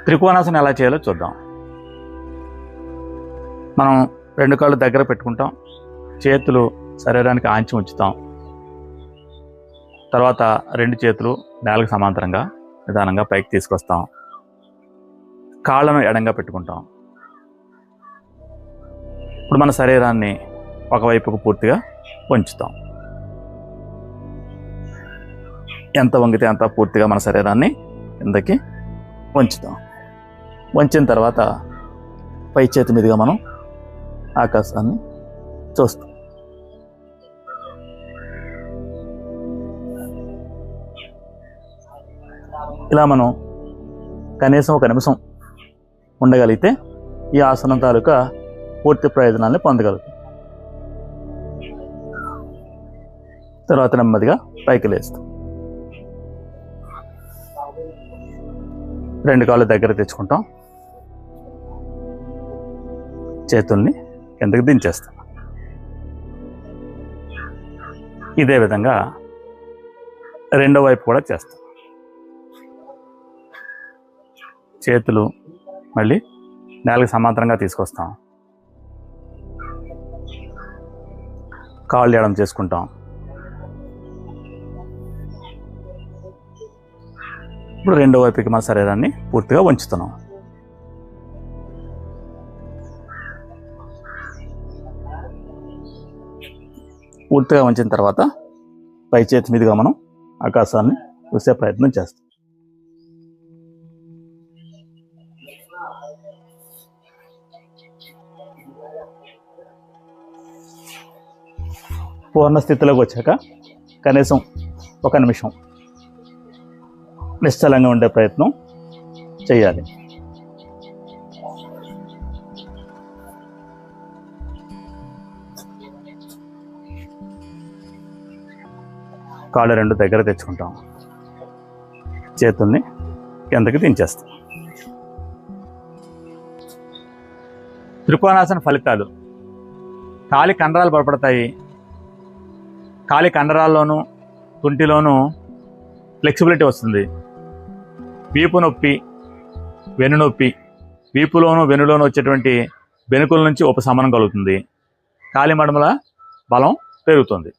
త్రికోణాసనం ఎలా చేయాలో చూద్దాం. మనం 2 కాళ్ళు దగ్గర పెట్టుకుంటాం, చేతులు శరీరానికి ఆంచి ఉంచుతాం. తర్వాత 2 చేతులు నేలకు సమాంతరంగా నిదానంగా పైకి తీసుకొస్తాం. కాళ్ళను ఎడంగా పెట్టుకుంటాం. ఇప్పుడు మన శరీరాన్ని ఒకవైపుకు పూర్తిగా వంచుతాం. ఎంత వంగితే అంత పూర్తిగా మన శరీరాన్ని కిందకి వంచుతాం. వంచిన తర్వాత పై చేతి మీదుగా మనం ఆకాశాన్ని చూస్తాం. ఇలా మనం కనీసం 1 నిమిషం ఉండగలిగితే ఈ ఆసనం తాలూకా పూర్తి ప్రయోజనాన్ని పొందగలుగుతాం. తర్వాత నెమ్మదిగా పైకి లేస్తాం. 2 కాళ్ళు దగ్గర తెచ్చుకుంటాం, చేతుల్ని కిందకి దించేస్తాం. ఇదే విధంగా రెండో వైపు కూడా చేస్తాం. చేతులు మళ్ళీ నేలకు సమాంతరంగా తీసుకొస్తాం. కాళ్ళు ఎడం చేసుకుంటాం. ఇప్పుడు రెండో వైపుకి మన శరీరాన్ని పూర్తిగా వంచుతున్నాం. పూర్తిగా వంచిన తర్వాత పై చేతి మీదుగా మనం ఆకాశాన్ని చూసే ప్రయత్నం చేస్తాం. పూర్ణ స్థితిలోకి వచ్చాక కనీసం 1 నిమిషం నిశ్చలంగా ఉండే ప్రయత్నం చేయాలి. కాళ్ళు 2 దగ్గర తెచ్చుకుంటాం, చేతుల్ని కిందకి దించేస్తాం. త్రికోణాసన ఫలితాలు: కాలి కండరాలు బలపడతాయి. కాలి కండరాల్లోనూ తుంటిలోనూ ఫ్లెక్సిబిలిటీ వస్తుంది. వీపు నొప్పి, వెన్ను నొప్పి, వీపులోను వెన్నులోనూ వచ్చేటువంటి బెనుకుల నుంచి ఉపశమనం కలుగుతుంది. కాలి మడమల బలం పెరుగుతుంది.